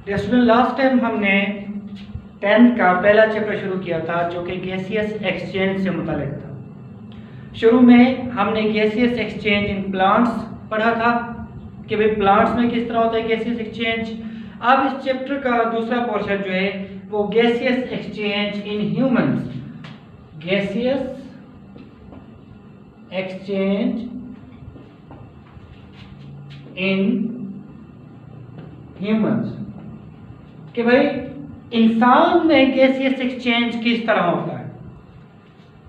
Student last time हमने 10th का पहला चैप्टर शुरू किया था जो कि गैसियस एक्सचेंज से मुताल्लिक था। शुरू में हमने गैसियस एक्सचेंज इन प्लांट्स पढ़ा था कि भाई प्लांट्स में किस तरह होता है गैसियस एक्सचेंज। अब इस चैप्टर का दूसरा पोर्शन जो है वो gaseous exchange in humans, gaseous exchange in humans, कि भाई इंसान में गैसियस एक्सचेंज किस तरह होता है,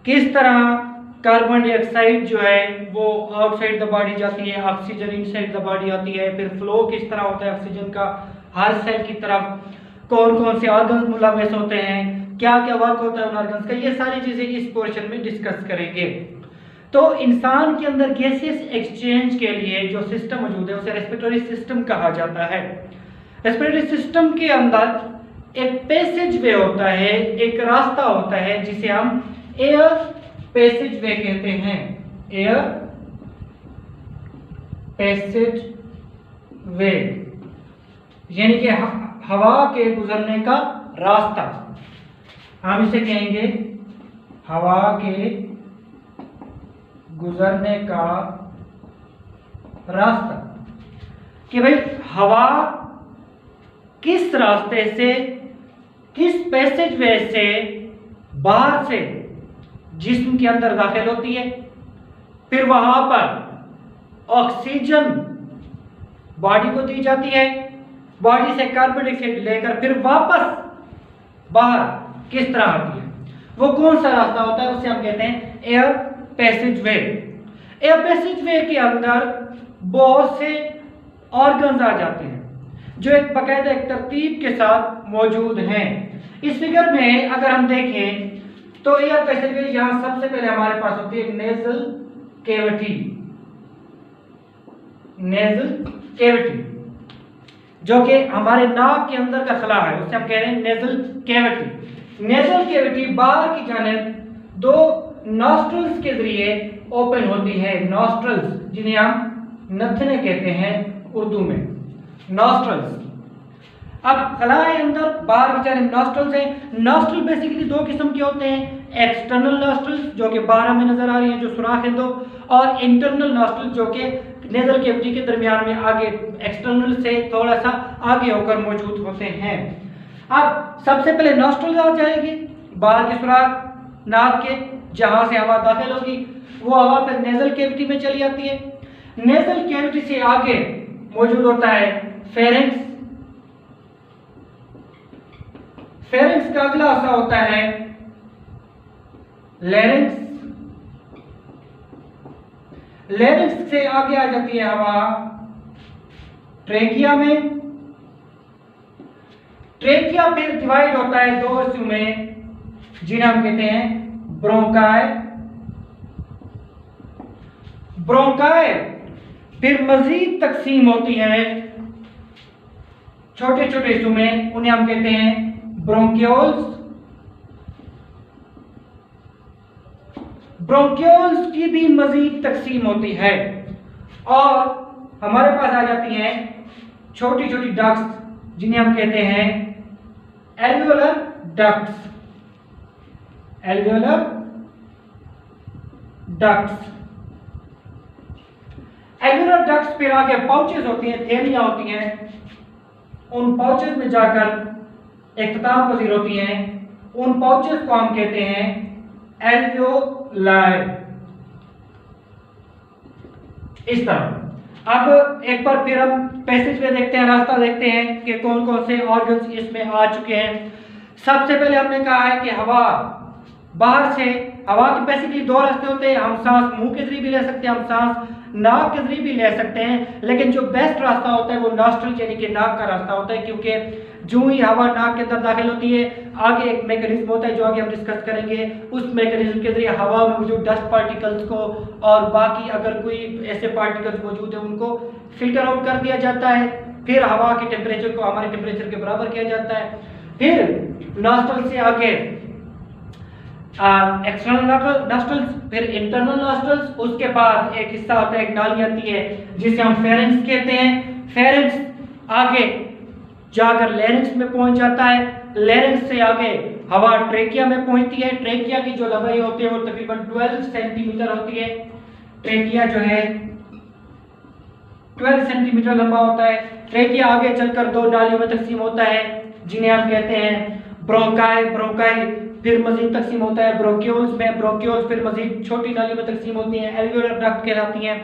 किस तरह कार्बन डाइऑक्साइड जो है वो आउटसाइड द बॉडी जाती है, ऑक्सीजन इनसाइड द बॉडी आती है, फिर फ्लो किस तरह होता है ऑक्सीजन का हर सेल की तरफ, कौन कौन से ऑर्गन्स मुलाविस होते हैं, क्या क्या वर्क होता है उन ऑर्गन्स का, ये सारी चीजें इस पोर्शन में डिस्कस करेंगे। तो इंसान के अंदर गैसियस एक्सचेंज के लिए जो सिस्टम मौजूद है उसे रेस्पिरेटरी सिस्टम कहा जाता है। रेस्पिरेटरी सिस्टम के अंदर एक पैसेज वे होता है, एक रास्ता होता है जिसे हम एयर पैसेज वे कहते हैं, एयर पैसेज वे, यानी कि हवा के गुजरने का रास्ता। हम इसे कहेंगे हवा के गुजरने का रास्ता, कि भाई हवा किस रास्ते से, किस पैसेज वे से बाहर से जिस्म के अंदर दाखिल होती है, फिर वहां पर ऑक्सीजन बॉडी को दी जाती है, बॉडी से कार्बन डाइऑक्साइड लेकर फिर वापस बाहर किस तरह आती है, वो कौन सा रास्ता होता है उसे हम कहते हैं एयर पैसेज वे। एयर पैसेज वे के अंदर बहुत से ऑर्गन्स आ जाते हैं जो एक बाकायदा एक तरतीब के साथ मौजूद हैं। इस फिगर में अगर हम देखें तो एयर पैसेज वे यहां सबसे पहले हमारे पास होती है नेजल कैविटी, नेजल कैविटी जो कि हमारे नाक के अंदर का खला है, उसे हम कह रहे हैं नेजल कैविटी। नेजल कैविटी बाहर की जानिब दो नॉस्ट्रल्स के जरिए ओपन होती है, नॉस्ट्रल्स जिन्हें हम नथने कहते हैं उर्दू में, नॉस्ट्रल्स। अब खलाए अंदर बाहर की जानिब नॉस्ट्रल्स हैं। नॉस्ट्रल बेसिकली दो किस्म के होते हैं, एक्सटर्नल नॉस्ट्रल्स जो कि बाहर हमें नजर आ रही हैं जो सुराख है दो, और इंटरनल नॉस्ट्रल जो कि नेजल कैविटी के दरमियान में आगे एक्सटर्नल से थोड़ा सा आगे होकर मौजूद होते हैं। अब सबसे पहले नॉस्ट्रल आ जाएगी, बाहर के सुराख नाक के जहां से हवा दाखिल होगी वो हवा फिर नेजल कैविटी में चली जाती है। नेजल कैविटी से आगे मौजूद होता है फेरेंक्स। फेरेंक्स का अगला हिस्सा होता है लैरिंक्स। लैरिंक्स से आगे आ जाती है हवा ट्रेकिया में। ट्रेकिया फिर डिवाइड होता है दो हिस्सों में जिन्हें हम कहते हैं ब्रोंकाई। ब्रोंकाई फिर मजीद तकसीम होती है छोटे छोटे हिस्सों में, उन्हें हम कहते हैं ब्रोंक्यूल्स। ब्रोंक्यूल्स की भी मजीद तकसीम होती है और हमारे पास आ जाती हैं छोटी छोटी डक्ट्स जिन्हें हम कहते हैं alveolar ducts, alveolar ducts. Alveolar ducts फिर आगे पाउचेस होती हैं, थैलियां होती हैं, उन पाउचेस में जाकर इख्तिताम पजीर होती हैं, उन पाउचेस को हम कहते हैं एल्वियोलाई। इस तरह अब एक बार फिर हम पैसेज में देखते हैं, रास्ता देखते हैं कि कौन कौन से ऑर्गन्स इसमें आ चुके हैं। सबसे पहले हमने कहा है कि हवा बाहर से, हवा के बेसिकली दो रास्ते होते हैं, हम सांस मुंह के जरिए भी ले सकते हैं, हम सांस नाक के जरिए भी ले सकते हैं, लेकिन जो बेस्ट रास्ता होता है वो नॉस्ट्रल यानी कि नाक का रास्ता होता है, क्योंकि जो ही हवा नाक के अंदर दाखिल होती है आगे एक मैकेनिज्म होता है जो आगे हम डिस्कस करेंगे, उस मैकेनिज्म के जरिए हवा में मौजूद डस्ट पार्टिकल्स को और बाकी अगर कोई ऐसे पार्टिकल्स मौजूद है उनको फिल्टर आउट कर दिया जाता है, फिर हवा के टेम्परेचर को हमारे टेम्परेचर के बराबर किया जाता है। फिर नॉस्ट्रल से आगे एक्सटर्नल नॉस्ट्रल्स, फिर इंटरनल नॉस्ट्रल्स, उसके बाद एक हिस्सा होता है, एक नाली आती है जिसे हम फेरेंक्स कहते हैं। फेरेंक्स आगे जाकर लैरिंक्स में पहुंच जाता है। लैरिंक्स से आगे हवा ट्रेकिया में पहुंचती है। ट्रेकिया की जो लंबाई होती है वो तकरीबन 12 सेंटीमीटर होती है। ट्रेकिया जो है 12 सेंटीमीटर लंबा होता है। ट्रेकिया आगे चलकर दो नालियों में तकसीम होता है जिन्हें हम कहते हैं ब्रोंकाई। ब्रोंकाई फिर मजीद तकसीम होता है ब्रोंक्यूल्स में। ब्रोंक्यूल्स फिर मजीद छोटी नालियों में तकसीम होती हैं, एल्वियोलर डक्ट कहलाती हैं।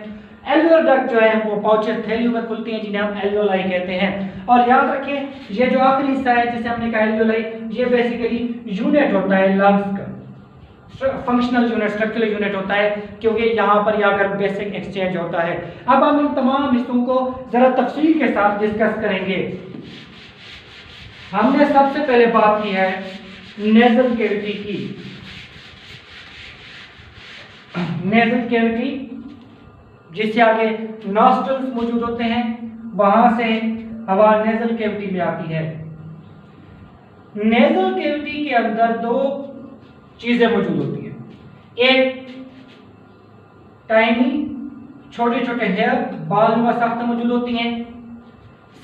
एल्वियोलर डक्ट जो है वो पाउचेस थैलियों में खुलती हैं जिन्हें हम एल्वियोलाई कहते हैं। और याद रखें ये जो आखिरी हिस्सा है जिसे हमने कहा एल्वियोलाई, ये बेसिकली यूनिट होता है लंग्स का, फंक्शनल यूनिट, स्ट्रक्चरल यूनिट होता है, क्योंकि यहाँ पर आकर बेसिक एक्सचेंज होता है। अब हम इन तमाम हिस्सों को जरा तफसील के साथ डिस्कस करेंगे। हमने सबसे पहले बात की है नेजल कैविटी की। नेजल कैविटी जिससे आगे नॉस्ट्रल्स मौजूद होते हैं, वहां से हवा नेजल कैविटी में आती है। नेजल कैविटी के अंदर दो चीजें मौजूद होती हैं। एक टाइनी छोटे छोटे हेयर बाल व साख्ता मौजूद होती हैं।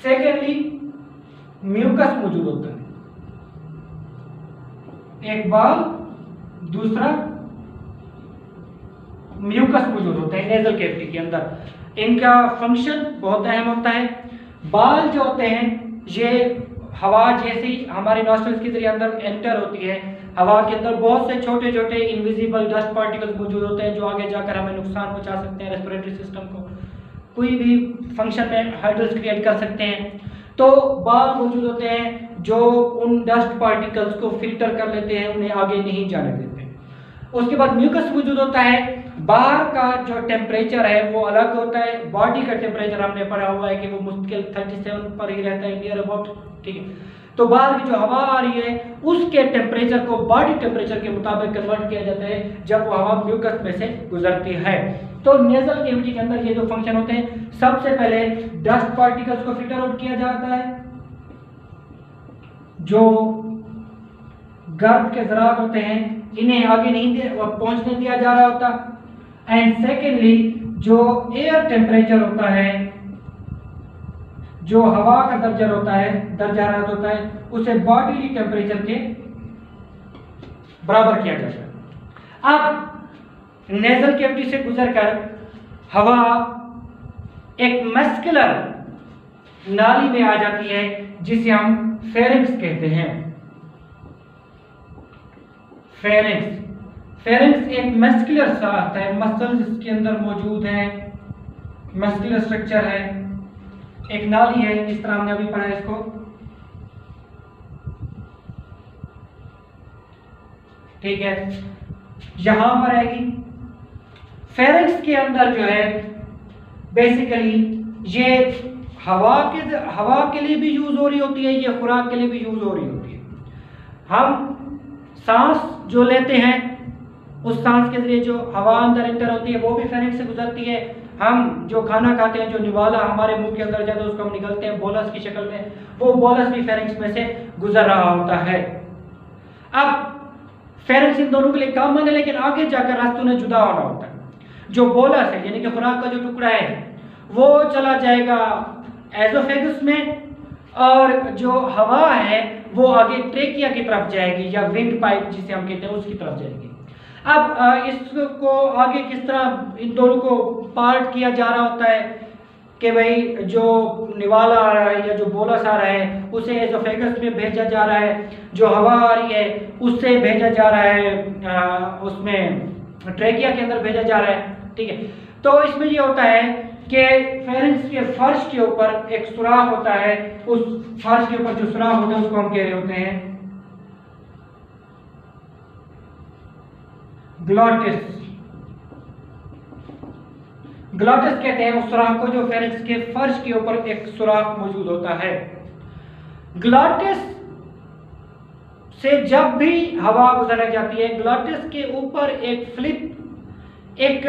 सेकेंडली म्यूकस मौजूद होता है, एक बाल दूसरा म्यूकस मौजूद होता है नेजल कैविटी के अंदर। इनका फंक्शन बहुत अहम होता है। बाल जो होते हैं ये हवा जैसे ही हमारे नॉस्ट्रल्स के जरिए अंदर एंटर होती है, हवा के अंदर बहुत से छोटे छोटे इनविजिबल डस्ट पार्टिकल्स मौजूद होते हैं जो आगे जाकर हमें नुकसान पहुंचा सकते हैं, रेस्पिरेटरी सिस्टम को कोई भी फंक्शन में हाइड्रस क्रिएट कर सकते हैं। तो बाल मौजूद होते हैं जो उन डस्ट पार्टिकल्स को फिल्टर कर लेते हैं, उन्हें आगे नहीं जाने देते। उसके बाद म्यूकस मौजूद होता है। बाहर का जो टेम्परेचर है वो अलग होता है। बॉडी का टेम्परेचर हमने पढ़ा हुआ है कि वो मुश्किल 37 पर ही रहता है, नियर अबाउट, ठीक है। तो बाहर की जो हवा आ रही है उसके टेम्परेचर को बॉडी टेम्परेचर के मुताबिक कन्वर्ट किया जाता है जब वो हवा म्यूकस में से गुजरती है। तो नेजल कैविटी के अंदर ये दो फंक्शन होते हैं। सबसे पहले डस्ट पार्टिकल्स को फिल्टर आउट किया जाता है, जो गर्द के ज़रात होते हैं इन्हें आगे नहीं पहुंचने दिया जा रहा होता। एंड सेकेंडली जो एयर टेम्परेचर होता है, जो हवा का दर्जा होता है, दर्जा हरारत होता है, उसे बॉडी टेम्परेचर के बराबर किया जाता है। अब नेजल कैविटी से गुजरकर हवा एक मस्कुलर नाली में आ जाती है जिसे हम फेरिंक्स कहते हैं। फेरिंक्स फेरिंक्स एक मस्कुलर साथ है, मसल्स इसके अंदर मौजूद हैं, मस्कुलर स्ट्रक्चर है, एक नाली है, इस तरह हमने अभी पढ़ा इसको। ठीक है, यहां पर आएगी। फेरिंक्स के अंदर जो है बेसिकली ये हवा के लिए भी यूज हो रही होती है, ये खुराक के लिए भी यूज हो रही होती है। हम सांस जो लेते हैं उस सांस के जरिए जो हवा अंदर एंटर होती है वो भी फेरिंक्स से गुजरती है। हम जो खाना खाते हैं, जो निवाला हमारे मुंह के अंदर जाता है उसको हम निकलते हैं बोलस की शक्ल में, वो बोलस भी फेरिंक्स में से गुजर रहा होता है। अब फेरिंक्स इन दोनों के लिए कॉमन है, लेकिन आगे जाकर रास्तों में जुदा होना होता है। जो बोलस है यानी कि खुराक का जो टुकड़ा है वो चला जाएगा एजोफेगस में, और जो हवा है वो आगे ट्रेकिया की तरफ जाएगी या विंड पाइप जिसे हम कहते हैं उसकी तरफ जाएगी। अब इसको आगे किस तरह इन दोनों को पार्ट किया जा रहा होता है कि भाई जो निवाला आ रहा है या जो बोलस आ रहा है उसे एजोफेगस में भेजा जा रहा है, जो हवा आ रही है उससे भेजा जा रहा है उसमें ट्रेकिया के अंदर भेजा जा रहा है। ठीक है, तो इसमें ये होता है कि फेरिंक्स के फर्श के ऊपर एक सुराख होता है, उस फर्श के ऊपर जो सुराख होता है उसको हम कह रहे होते हैं ग्लॉटिस। ग्लॉटिस कहते हैं उस सुराख को जो फेरिंक्स के फर्श के ऊपर एक सुराख मौजूद होता है। ग्लॉटिस से जब भी हवा गुजर जाती है, ग्लॉटिस के ऊपर एक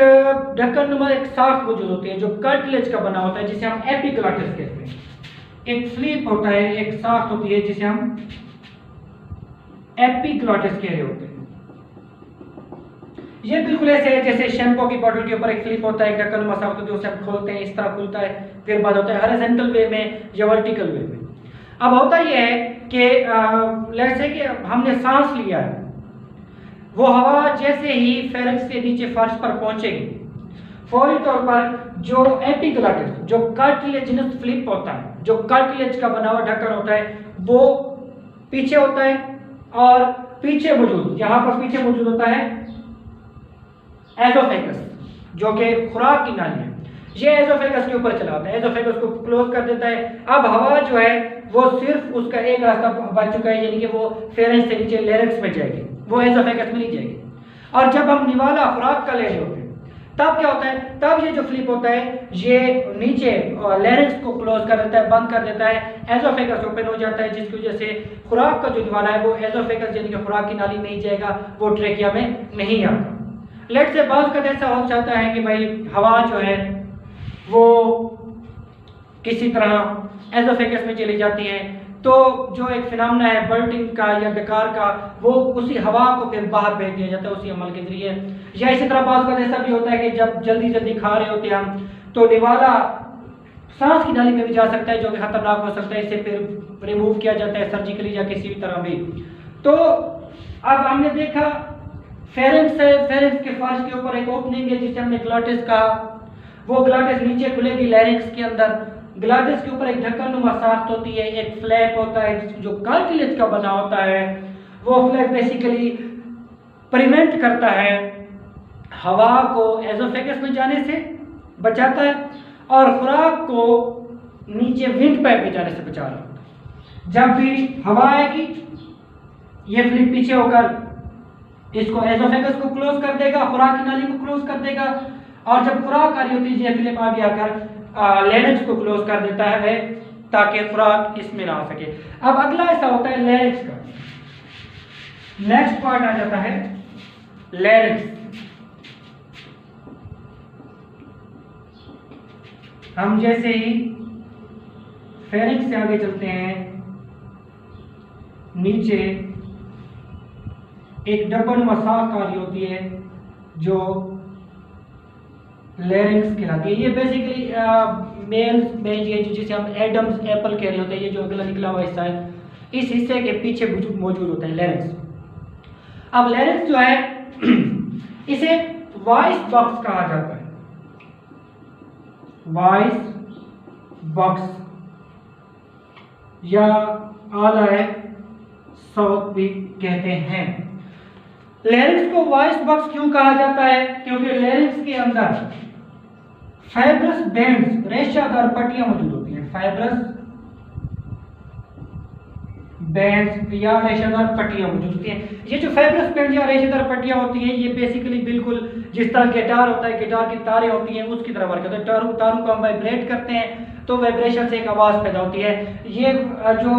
ढक्कन नुमा एक साख मौजूद होती है जो कार्टिलेज का बना होता है जिसे हम एपिग्लॉटिस कहते हैं। एक स्लीप होता है, एक साख होती है जिसे हम एपिग्लॉटिस कह रहे होते हैं। ये बिल्कुल ऐसे है जैसे शैम्पू की बोतल के ऊपर एक स्लिप होता है, एक ढक्कन नुमा साख होता है, उसे हम खोलते हैं, इस तरह खुलता है, फिर बंद होता है, हॉरिजॉन्टल वे में या वर्टिकल वे में। अब होता यह है कि लेट्स से कि हमने सांस लिया है, वो हवा जैसे ही फेरिंक्स के नीचे फर्श पर पहुंचेगी, फौरी तौर पर जो एपिग्लॉटिस, जो कार्टिलेजिनस फ्लिप होता है, जो कार्टिलेज का बना हुआ ढक्कन होता है, वो पीछे होता है और पीछे मौजूद, यहां पर पीछे मौजूद होता है एजोफेगस, जो कि खुराक की नाली है। ये एजोफेगस के ऊपर चला होता है, एजोफेगस को क्लोज कर देता है। अब हवा जो है वो सिर्फ उसका एक रास्ता बच चुका है, यानी कि वो फेरेंस से नीचे लेरिक्स में जाएगी, वो एजोफेगस में नहीं जाएगी। और जब हम निवाला खुराक का ले रहे होते हैं तब क्या होता है, तब ये जो फ्लिप होता है ये नीचे लेरिक्स को क्लोज कर देता है, बंद कर देता है, एजोफेगस ओपन हो जाता है, जिसकी वजह से खुराक का जो निवाला है वो एजोफेगस यानी कि खुराक की नाली में ही जाएगा, वो ट्रेकिया में नहीं आता। लेट से बात का ऐसा हो जाता है कि भाई हवा जो है वो किसी तरह एजोफेगस में चली जाती है, तो जो एक फिनोमेना है बल्टिंग का या बेकार का, वो उसी हवा को फिर बाहर भेज दिया जाता है उसी अमल के जरिए। या इसी तरह बात का ऐसा भी होता है कि जब जल्दी जल्दी खा रहे होते हैं हम, तो निवाला सांस की नाली में भी जा सकता है, जो कि खतरनाक हो सकता है, इसे फिर रिमूव किया जाता है सर्जिकली या किसी भी तरह भी। तो अब हमने देखा फेरेंक्स है, फेरेंक्स के फर्श के ऊपर एक ओपनिंग है जिसे हमने ग्लॉटिस कहा, वो ग्लॉटिस नीचे खुलेगी लैरिंक्स के अंदर, ग्लॉटिस के ऊपर एक ढक्कन नुमा साख्त होती है, एक फ्लैप होता है जो कार्टिलेज का बना होता है, वो फ्लैप बेसिकली प्रिवेंट करता है हवा को एजोफेगस में जाने से, बचाता है, और खुराक को नीचे विंड पाइप में जाने से बचा रहा है। जब भी हवा आएगी ये फ्लिप पीछे होकर इसको एजोफेगस को क्लोज कर देगा, खुराक की नाली को क्लोज कर देगा, और जब खुराक आ रही होती है ये फ्लिप आगे आकर लेरिक्स को क्लोज कर deita है ताकि खुराक इसमें ना आ सके। अब अगला ऐसा होता है लेरिक्स का, नेक्स्ट पार्ट आ जाता है लेरिक्स। हम जैसे ही फेरिंक्स से आगे चलते हैं, नीचे एक डबल मसाक आ रही होती है जो लेरिंक्स कहलाती है। ये बेसिकली मेल्स में ये जिसे हम एडम्स एप्पल कह रहे होते हैं, ये जो अगला निकला हुआ हिस्सा है, इस हिस्से के पीछे मौजूद होता है लेरिंक्स। अब लेरिंक्स जो है इसे वॉइस बॉक्स कहा जाता है, वॉइस बॉक्स या आला है साउथ भी कहते हैं। लेरिंक्स को वॉइस बॉक्स क्यों कहा जाता है? क्योंकि लेरिंक्स के अंदर फाइब्रस बैंड्स, रेशादार पट्टियां मौजूद होती हैं, फाइब्रस बैंड्स या रेशादार पट्टियां मौजूद होती हैं। ये जो फाइब्रस बैंड या रेशादार पट्टियां होती हैं ये बेसिकली बिल्कुल जिस तरह गिटार होता है, गिटार की तारें होती हैं उसकी तरह वर्क करता है। तारों को हम वाइब्रेट करते हैं तो वाइब्रेशन से एक आवाज पैदा होती है। ये जो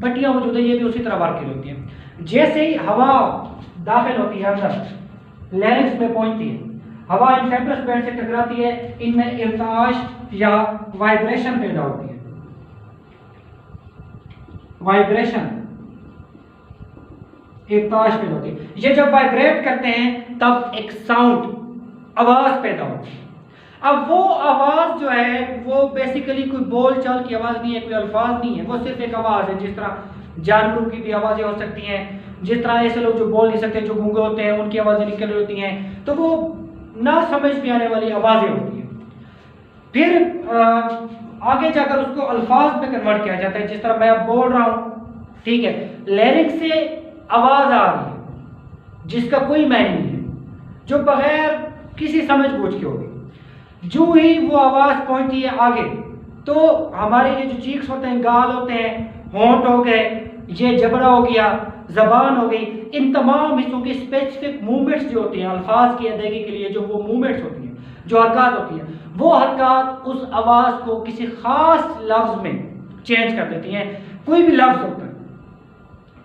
पट्टियां मौजूद है ये भी उसी तरह वर्क होती हैं। जैसे ही हवा दाखिल होती है अंदर लेरिंक्स में पहुंचती है, हवा इन फाइब्रस बैंड से टकराती है, इनमें इर्ताश या वाइब्रेशन पैदा होती है। वाइब्रेशन, इर्ताश पैदा होती है। ये जब वाइब्रेट करते हैं तब एक साउंड, आवाज पैदा होती है। अब वो आवाज जो है वो बेसिकली कोई बोल चाल की आवाज नहीं है, कोई अल्फाज नहीं है, वो सिर्फ एक आवाज है। जिस तरह जानवरों की भी आवाजें हो सकती हैं, जिस तरह ऐसे लोग जो बोल नहीं सकते, जो गूंगे होते हैं, उनकी आवाजें निकल रही होती हैं, तो वो ना समझ में आने वाली आवाजें होती हैं। फिर आगे जाकर उसको अल्फाज में कन्वर्ट किया जाता है। जिस तरह मैं अब बोल रहा हूं, ठीक है, लिरिक्स से आवाज आ रही है जिसका कोई मायने नहीं है, जो बगैर किसी समझ बूझ के होगी। जो ही वो आवाज पहुंचती है आगे, तो हमारे ये जो चीक्स होते हैं, गाल होते हैं, होंठ हो गए, ये जबड़ा हो गया, जबान हो गई, इन तमाम हिस्सों की स्पेसिफिक मूवमेंट्स जो होती हैं अल्फाज की अदायगी के लिए, जो वो मूवमेंट्स होती हैं, जो हरकत होती हैं, वो हरकत उस आवाज को किसी खास लफ्ज में चेंज कर देती हैं। कोई भी लफ्ज होता है,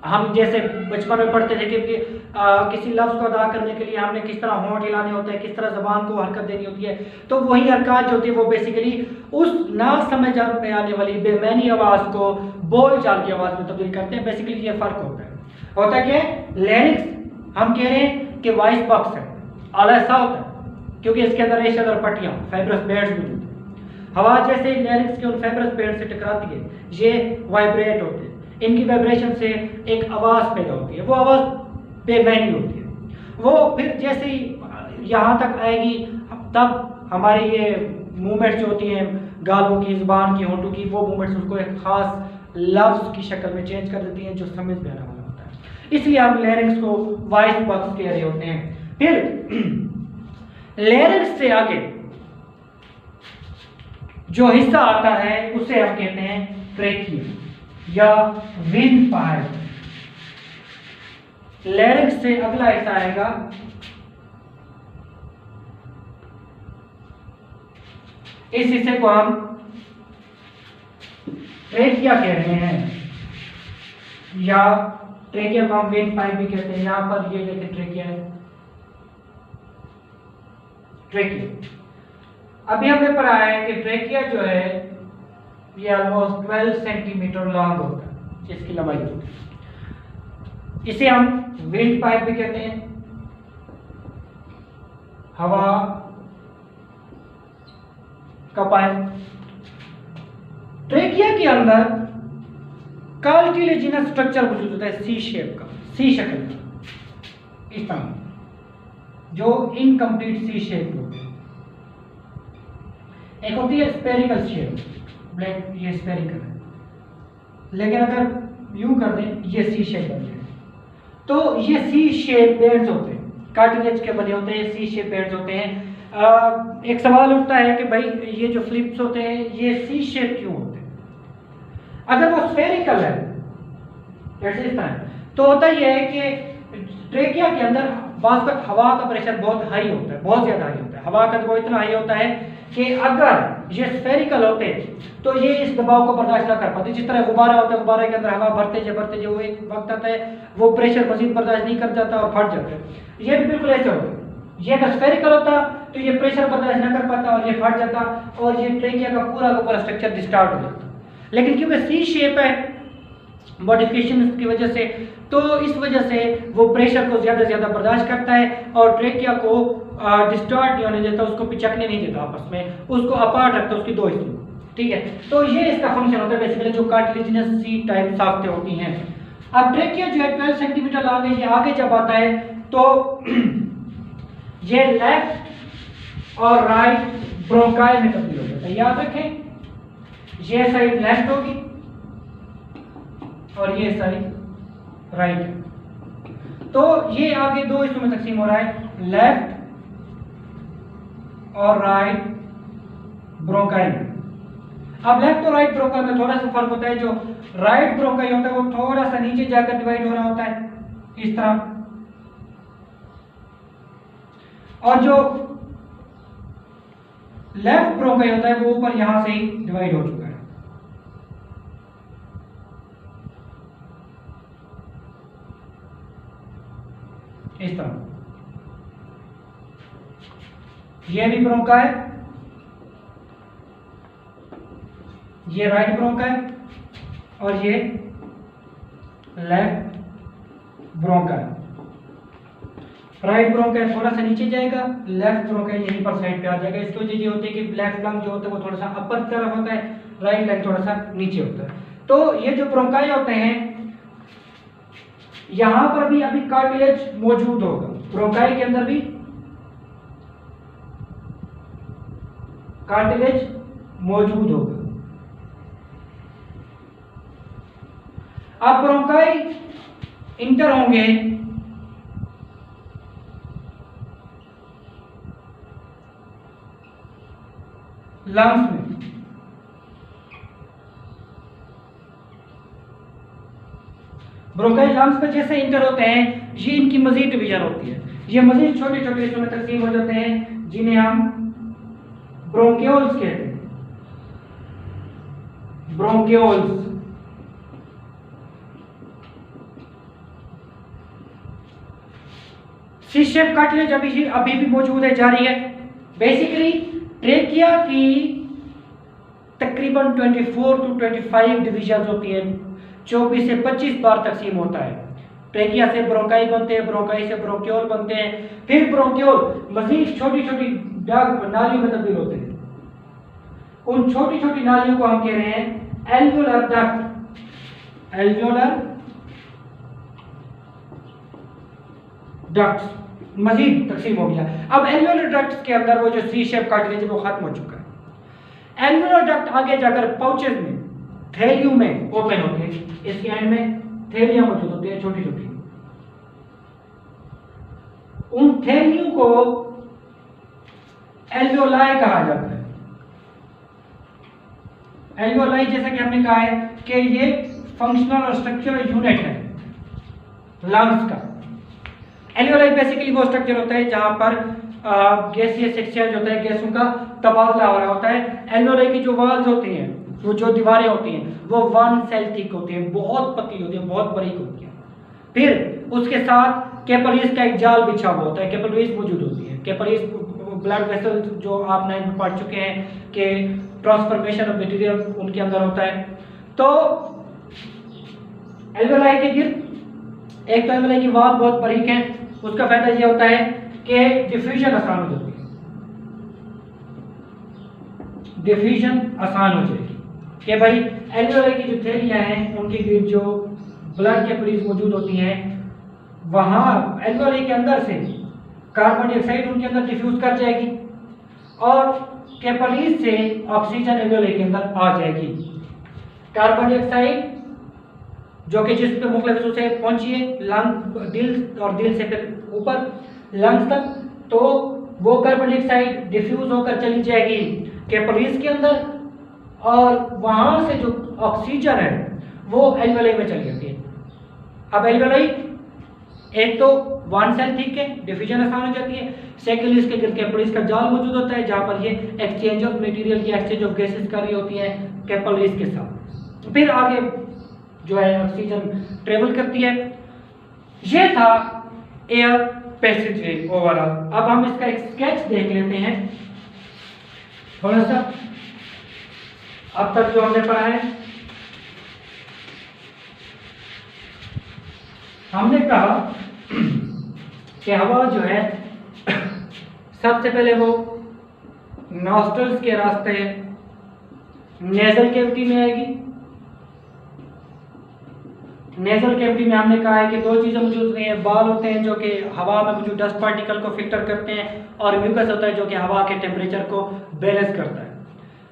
हम जैसे बचपन में पढ़ते थे कि किसी लफ्ज को अदा करने के लिए हमने किस तरह होंठ हिलाने होते हैं, किस तरह जबान को हरकत देनी होती है, तो वही हरकत जो होती है वो बेसिकली उस ना समझ में आने वाली बेमैनी आवाज को बोल चाल की आवाज में तब्दील करते हैं। बेसिकली ये फर्क होता है। होता क्या है, लेरिक्स हम कह रहे हैं कि वॉइस बॉक्स है, आला ऐसा होता है क्योंकि इसके अंदर रेशेदार पट्टियां, फाइब्रस बैंड्स मौजूद हैं। हवा जैसे लैरिंक्स के उन फाइब्रस पेड़ से टकराती है, ये वाइब्रेट होते हैं, इनकी वाइब्रेशन से एक आवाज़ पैदा होती है, वो आवाज़ बेमैनी होती है। वो फिर जैसे ही यहाँ तक आएगी तब हमारी ये मूवमेंट्स जो होती हैं गालों की, ज़ुबान की, होंठों की, वो मूवमेंट्स उसको एक ख़ास लफ्ज़ की शक्ल में चेंज कर देती हैं जो समझ में आने वाला होता है। इसलिए हम लैरिंक्स को वॉइस बॉक्स कह रहे होते हैं। फिर लैरिंक्स से आगे जो हिस्सा आता है उसे हम कहते हैं ट्रेकिया या विंड पाइप। लैरिंक्स से अगला हिस्सा आएगा इस हिस्से को हम ट्रेकिया कह रहे हैं या ट्रेकिया को हम विंड पाइप भी कहते हैं। यहां पर ये देखिए ट्रेकिया है, ट्रेकिया। अभी हमने पढ़ा है कि ट्रेकिया जो है ये ऑलमोस्ट 12 सेंटीमीटर लॉन्ग होता है, जिसकी लंबाई होती है। इसे हम विंड पाइप भी कहते हैं, हवा का पाइप। ट्रेकिया के अंदर कार्टिलेजिनस स्ट्रक्चर मौजूद होता है, सी शेप का, सी शक्ल का, इस तरह जो इनकम्प्लीट सी शेप होती है। एक होती है स्पेरिकल शेप, ब्लैक, ये स्पेरिकल है, लेकिन अगर यूं कर दें ये सी शेप बन जाए तो ये सी शेप बैंड्स होते हैं, कार्टिलेज के बने होते हैं, सी शेप बैंड्स होते हैं। एक सवाल उठता है कि भाई ये जो फ्लिप्स होते हैं ये सी शेप क्यों होते हैं? अगर वो स्फेरिकल है जैसे इस तरह, तो होता यह है कि ट्रेकिया के अंदर बाज़ वक्त हवा का प्रेशर बहुत हाई होता है, बहुत ज़्यादा हाई होता है। हवा का दबाव इतना हाई होता है कि अगर ये स्फेरिकल होते तो ये इस दबाव को बर्दाश्त ना कर पाते। जिस तरह गुब्बारा होता है, गुब्बारे के अंदर हवा भरते जो एक वक्त आता है वो प्रेशर मजीद बर्दाश्त नहीं कर जाता और फट जाता है। ये भी बिल्कुल ऐसे होता है, ये अगर स्फेरिकल होता तो ये प्रेशर बर्दाश्त ना कर पाता और ये फट जाता और ये ट्रेकिया का पूरा स्ट्रक्चर डिस्टार्ट हो जाता। लेकिन क्योंकि सी शेप है मॉडिफिकेशन की वजह से, तो इस वजह से वो प्रेशर को ज़्यादा से ज़्यादा बर्दाश्त करता है और ट्रेकिया को डिस्टॉर्ट नहीं होने देता, उसको पिचकने नहीं देता आपस में, उसको अपार्ट रखता है उसकी दो हिस्सों। ठीक है, तो ये इसका फंक्शन होता है बेसिकली जो कार्टिलेजिनस सी टाइप साख्तें होती हैं। अब ट्रेकिया जो है 12 सेंटीमीटर लॉन्ग है, ये आगे जब आता है तो ये लेफ्ट और राइट ब्रोंकाई में तब्दील हो जाता है। याद रखें, ये साइड लेफ्ट होगी और ये साइड राइट है। तो ये आगे दो हिस्सों में तकसीम हो रहा है, लेफ्ट और राइट ब्रोंकाई में। अब लेफ्ट और राइट ब्रोंकाई में थोड़ा सा फर्क होता है। जो राइट ब्रोंकाई होता है वो थोड़ा सा नीचे जाकर डिवाइड हो रहा होता है इस तरह, और जो लेफ्ट ब्रोंकाई होता है वो ऊपर यहां से ही डिवाइड हो चुका है इस तरह। ये भी ब्रोंकाई, ये राइट ब्रोंकाई और ये लेफ्ट ब्रोंकाई। राइट ब्रोंकाई थोड़ा सा नीचे जाएगा, लेफ्ट ब्रोंकाई यहीं पर साइड पे आ जाएगा। इसकी वजह ये होती है कि लेफ्ट लंग जो होता है वो थोड़ा सा अपर की तरफ होता है, राइट लंग थोड़ा सा नीचे होता है। तो ये जो ब्रोंकाई होते हैं यहां पर भी अभी कार्टिलेज मौजूद होगा, ब्रोंकाई के अंदर भी कार्टिलेज मौजूद होगा। अब ब्रोंकाई इंटर होंगे लंग्स में। ब्रोंकाई लंग्स में जैसे इंटर होते हैं, ये इनकी मजीद डिवीजन होती है। ये मजीद छोटे छोटे हिस्सों में तकसीम हो जाते हैं जिन्हें हम ब्रोंक्यूल्स कहते हैं, ब्रोंक्यूल्स। सी शेप कार्टिलेज अभी भी मौजूद है, जारी है। बेसिकली ट्रेकिया की तकरीबन 24 to 25 डिविजन होती हैं, 24 से 25 बार तकसीम होता है। ट्रेकिया से ब्रोंकाई बनते हैं, ब्रोंकाई से ब्रोंक्यूल बनते हैं, फिर ब्रोंक्यूल मजीद छोटी छोटी नालियों में तब्दील होते हैं। उन छोटी छोटी नालियों को हम कह रहे हैं एल्वियोलर डक्ट। एल्वियोलर डक्ट्स मजीद तकसीम हो गया। अब एल्वियोलर डक्ट्स के अंदर वो जो सी शेप कार्टिलेज है वो खत्म हो चुका है। एल्वियोलर डक्ट आगे जाकर पाउचेज में, थैलियों में ओपन होते हैं। इसके एंड में थैलियां मौजूद होती है छोटी छोटी। उन थैलियों को एल्वियोलाई कहा जाता है। एल्वियोलाई जैसा कि हमने कहा है कि ये फंक्शनल और स्ट्रक्चरल यूनिट है लंग्स का। एल्वियोलाई बेसिकली वो स्ट्रक्चर होता है जहां पर गैसियस एक्सचेंज होता है, गैसों का तबादला हो रहा होता है। एल्वियोलाई की जो वॉल्स होती हैं, वो जो दीवारें होती हैं, वो 1 सेल थिक होती हैं, बहुत पतली होती हैं, बहुत बारीक होती हैं। फिर उसके साथ कैपिलरीज का एक जाल बिछा हुआ होता है, कैपिलरीज मौजूद होती है। कैपिलरीज ब्लड वेसल जो आप 9 में पढ़ चुके हैं कि ट्रांसफॉर्मेशन ऑफ मटेरियल उनके अंदर होता है। तो एल्वियोलाई के गिर्द एक तो एल्वियोलाई की वॉल बहुत बारीक है, उसका फायदा ये होता है कि डिफ्यूजन आसान हो जाती है, डिफ्यूजन आसान हो जाएगी कि भाई एल्वियोलाई की जो थैलियां हैं उनके गिर्द जो ब्लड कैपिलरीज मौजूद होती हैं, वहां एल्वियोलाई के अंदर से कार्बन डाइऑक्साइड उनके अंदर डिफ्यूज कर जाएगी और कैपिलरीज से ऑक्सीजन एल्वियोलाई के अंदर आ जाएगी। कार्बन डाइऑक्साइड जो कि जिस पे मुख्तलिफ हिस्सों से पहुंची है लंग, दिल और दिल से फिर ऊपर लंग्स तक, तो वो कार्बन डाइऑक्साइड डिफ्यूज होकर चली जाएगी कैपिलरीज के अंदर और वहां से जो ऑक्सीजन है वो एल्वियोलाई में चली जाती है। अब एल्वियोलाई एक तो 1 सेल थिक है, डिफ्यूजन आसान हो जाती है। सेकेंडली इसके गिर्द कैपिलरीज का जाल मौजूद होता है जहां पर ये एक्सचेंज ऑफ मटेरियल की, एक्सचेंज ऑफ गैसेस कर रही होती हैं कैपिलरीज के साथ। फिर आगे जो है ऑक्सीजन ट्रेवल करती है। ये था एयर पैसेजवे ओवरऑल। अब हम इसका एक स्केच देख लेते हैं थोड़ा सा। अब तक जो हमने पढ़ा है, हमने कहा कि हवा जो है सबसे पहले वो नॉस्ट्रल्स के रास्ते नेजल कैविटी में आएगी। नेजल कैविटी में हमने कहा है कि 2 चीजें मौजूद होती हैं, बाल होते हैं जो कि हवा में मौजूद डस्ट पार्टिकल को फिल्टर करते हैं और म्यूकस होता है जो कि हवा के टेम्परेचर को बैलेंस करता है।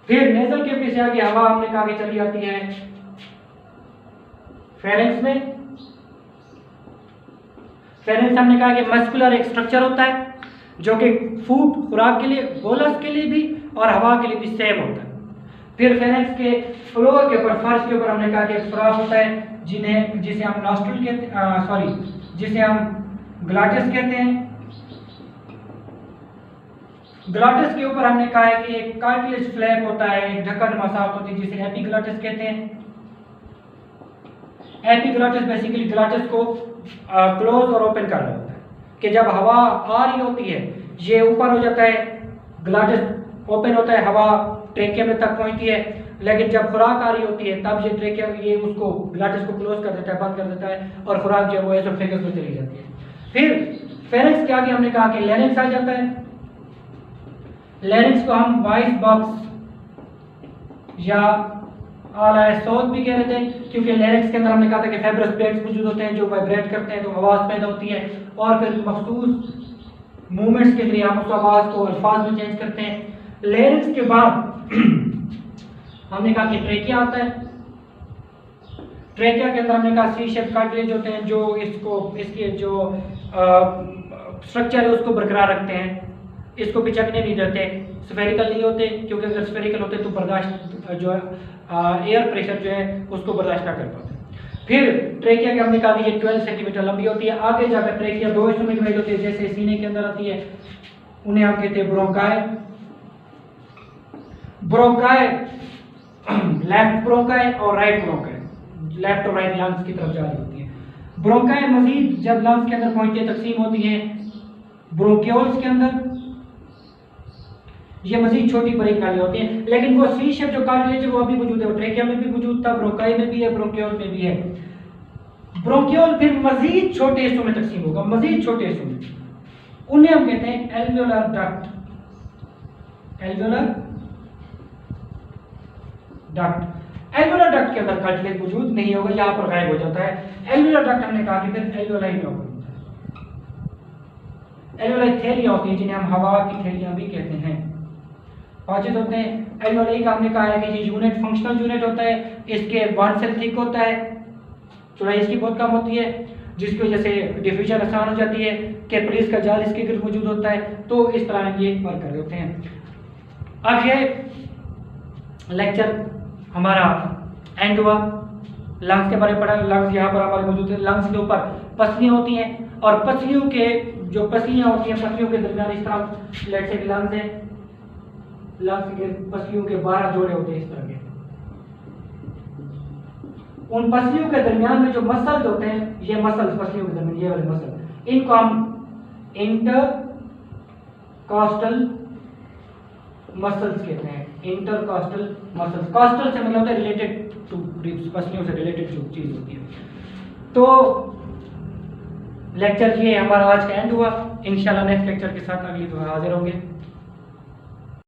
फिर नेजल कैविटी से आगे हवा हमने कहा कि चली जाती है फेरेंक्स में। फेरेंक्स हमने कहा कि मस्कुलर एक स्ट्रक्चर होता है जो कि फूड खुराक के लिए, बोलस के लिए भी और हवा के लिए भी सेम होता है। फिर फेरेंक्स के फ्लोर के ऊपर, फर्श के ऊपर हमने कहा कि एक सुराख होता है जिसे हम नॉस्ट्रल कहते जिसे हम ग्लाटिस कहते हैं। ग्लाटिस के ऊपर हमने कहा है कि एक कार्टिलेज फ्लैप होता है, एक ढक्कन मसाक होती है जिसे एपिग्लाटिस कहते हैं। एपिग्लाटिस बेसिकली ग्लाटिस को क्लोज और ओपन कर रहा होता है कि जब हवा आ रही होती है ये ऊपर हो जाता है, ग्लाटिस ओपन होता है, हवा ट्रेकिया में तक पहुंचती है। लेकिन जब खुराक आ रही होती है तब ये ट्रेकिया ये उसको ग्लाटिस को क्लोज कर देता है, बंद कर देता है और खुराक जो है वो एसोफेगस में चली जाती है। फिर फेरेंक्स के आगे हमने कहा कि लैरिंक्स आ जाता है। लैरिंक्स को हम वॉइस बॉक्स या आलासोत भी कह रहे थे क्योंकि लैरिंक्स के अंदर हमने कहा था कि फाइब्रस प्लेट्स मौजूद होते हैं जो वाइब्रेट करते हैं तो आवाज़ पैदा होती है और फिर मखसूस मूवमेंट्स के जरिए हम उस आवाज़ को अल्फाज में चेंज करते हैं। लैरिंक्स के बाद हमने कहा कि ट्रेकिया आता है। ट्रेकिया के अंदर हमने कहा सी शेप कार्टिलेज होते हैं जो इसके जो स्ट्रक्चर है उसको बरकरार रखते हैं, इसको पिचकने नहीं देते। स्फेरिकल नहीं होते क्योंकि अगर स्फेरिकल होते तो बर्दाश्त जो है एयर प्रेशर जो है उसको बर्दाश्त ना कर पाते। फिर ट्रेकिया के हमने कहा कि ये 12 सेंटीमीटर लंबी होती है। आगे जाकर ट्रेकिया 2 हिस्सों में डिवाइड होती है, जैसे सीने के अंदर आती है उन्हें हम कहते हैं ब्रोंकाई। ब्रोंकाई लेफ्ट ब्रोंकाई और राइट ब्रोंकाई, लेफ्ट और राइट लंग्स की तरफ जा रही होती है। ब्रोंकाई मजीद जब लंग्स के अंदर पहुंचती है तकसीम होती है ब्रोंकियोल्स के अंदर, ये मजीद छोटी बारीक नाली होती है। लेकिन वो सी शेप जो कार्टिलेज है वो अभी मौजूद है, वो ट्रेकिया में भी मौजूद था, ब्रोंकाई में भी है, ब्रोंकियोल में भी है। ब्रोंकियोल फिर मजीद छोटे हिस्सों में तकसीम होगा, मजीद छोटे हिस्सों में, उन्हें हम कहते हैं alveolar duct. Alveolar duct. Alveolar duct के अंदर कार्टिलेज मौजूद नहीं होगा, यहाँ पर गायब हो जाता है। एल्वियोलर डक्ट हमने कहा कि फिर एल्वियोलाई में होगा। एल्वियोलाई थैलियां होती हैं जिन्हें हम हवा की थैलियां भी कहते हैं। पांचें होते हैं। एल्वियोलाई का हमने कहा है कि ये यूनिट फंक्शनल यूनिट होता है, इसके वन सेल थिक होता है, चौड़ाई इसकी बहुत कम होती है, जिसकी वजह से डिफ्यूजन आसान हो जाती है। कैपिलरीज का जाल इसके गिर्द मौजूद होता है। तो इस तरह ये वर्क कर रहे होते हैं। अब ये लेक्चर हमारा एंड हुआ। लंग्स के बारे में पढ़ा। लंग्स यहाँ पर हमारे मौजूद है। लंग्स के ऊपर पसलियाँ होती हैं और पसलियों के जो पसलियाँ होती हैं, पसलियों के दरमियान इस तरह लेट से लंग्स है, लंग्स के पसलियों के 12 जोड़े होते हैं इस तरह के। उन पसलियों के दरमियान में जो मसल्स होते हैं, ये मसल्स पसलियों के दरमियान ये वाले मसल, इनको हम इंटरकॉस्टल मसल्स कहते हैं। इंटरकॉस्टल मसल्स, कॉस्टल से मतलब है रिलेटेड टू रिब्स, पसलियों से रिलेटेड जो चीज होती है। तो लेक्चर ये हमारा आज का एंड हुआ। इंशाल्लाह नेक्स्ट लेक्चर के साथ अगली दफा हाजिर होंगे।